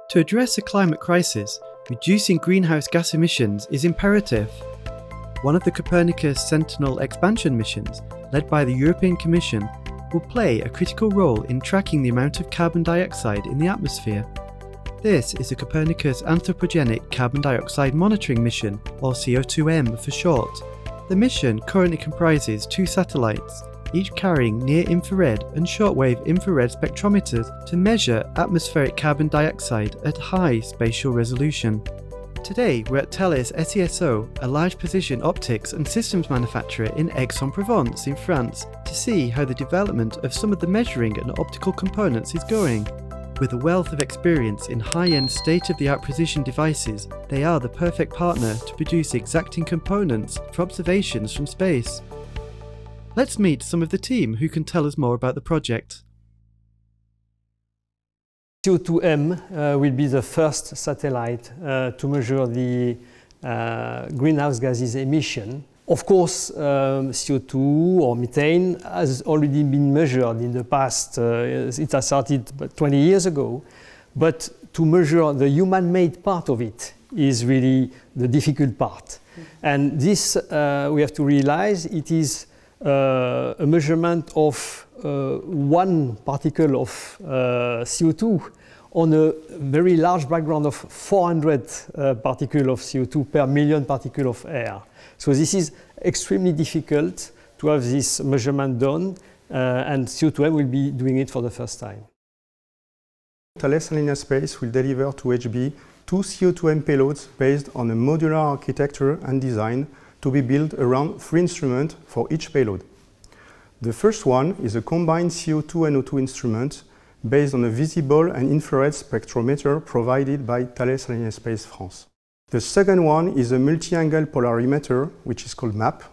To address the climate crisis, reducing greenhouse gas emissions is imperative. One of the Copernicus Sentinel expansion missions, led by the European Commission, will play a critical role in tracking the amount of carbon dioxide in the atmosphere. This is the Copernicus Anthropogenic Carbon Dioxide Monitoring Mission, or CO2M for short. The mission currently comprises 2 satellites, each carrying near-infrared and shortwave-infrared spectrometers to measure atmospheric carbon dioxide at high spatial resolution. Today we're at Thales SESO, a large precision optics and systems manufacturer in Aix-en-Provence in France, to see how the development of some of the measuring and optical components is going. With a wealth of experience in high-end state-of-the-art precision devices, they are the perfect partner to produce exacting components for observations from space. Let's meet some of the team who can tell us more about the project. CO2M will be the first satellite to measure the greenhouse gases emission. Of course, CO2 or methane has already been measured in the past. It has started 20 years ago. But to measure the human-made part of it is really the difficult part. And this, we have to realize, it is a measurement of 1 particle of CO2 on a very large background of 400 particles of CO2 per million particles of air. So this is extremely difficult to have this measurement done, and CO2M will be doing it for the first time. Thales Space will deliver to HB 2 CO2M payloads based on a modular architecture and design to be built around 3 instruments for each payload. The first one is a combined CO2 and O2 instrument based on a visible and infrared spectrometer provided by Thales Space France. The second one is a multi-angle polarimeter, which is called MAP,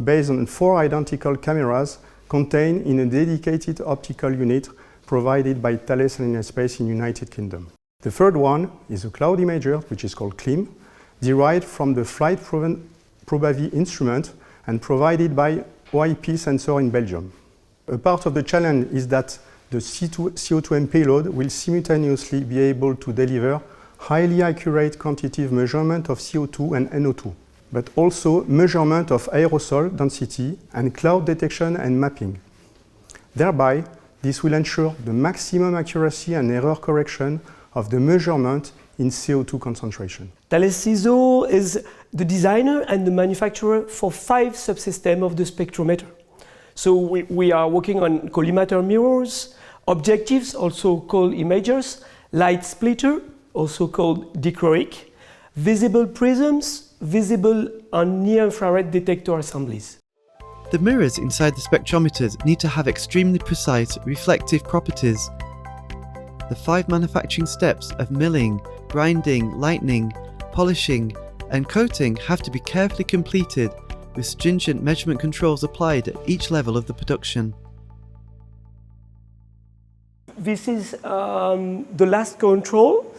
based on 4 identical cameras contained in a dedicated optical unit provided by Thales Space in United Kingdom. The third one is a cloud imager, which is called CLIM, derived from the flight-proven ProbaV instrument and provided by OIP sensor in Belgium. A part of the challenge is that the CO2M payload will simultaneously be able to deliver highly accurate quantitative measurement of CO2 and NO2, but also measurement of aerosol density and cloud detection and mapping. Thereby, this will ensure the maximum accuracy and error correction of the measurement in CO2 concentration. Thales SESO is the designer and the manufacturer for 5 subsystems of the spectrometer. So we are working on collimator mirrors, objectives, also called imagers, light splitter, also called dichroic, visible prisms, visible and near-infrared detector assemblies. The mirrors inside the spectrometers need to have extremely precise reflective properties. The 5 manufacturing steps of milling, grinding, lightening, polishing and coating have to be carefully completed with stringent measurement controls applied at each level of the production. This is the last control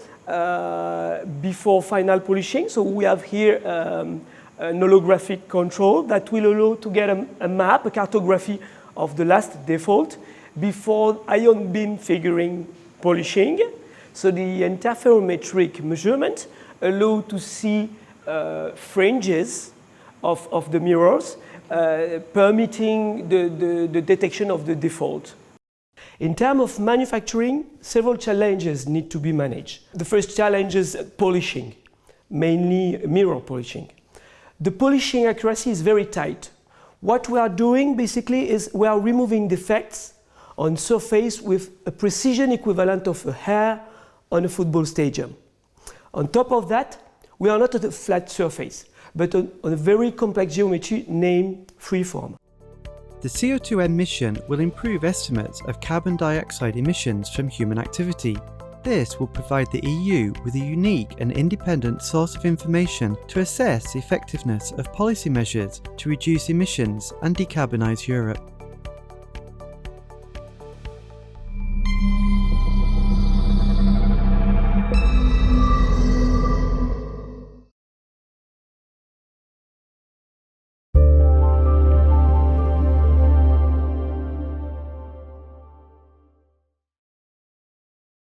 before final polishing. So we have here an holographic control that will allow to get a map, a cartography of the last default before ion beam figuring polishing. So the interferometric measurement allow to see fringes of the mirrors, permitting the detection of the default. In terms of manufacturing, several challenges need to be managed. The first challenge is polishing, mainly mirror polishing. The polishing accuracy is very tight. What we are doing basically is we are removing defects on surface with a precision equivalent of a hair on a football stadium. On top of that, we are not at a flat surface, but on a very complex geometry named freeform. The CO2M mission will improve estimates of carbon dioxide emissions from human activity. This will provide the EU with a unique and independent source of information to assess the effectiveness of policy measures to reduce emissions and decarbonise Europe.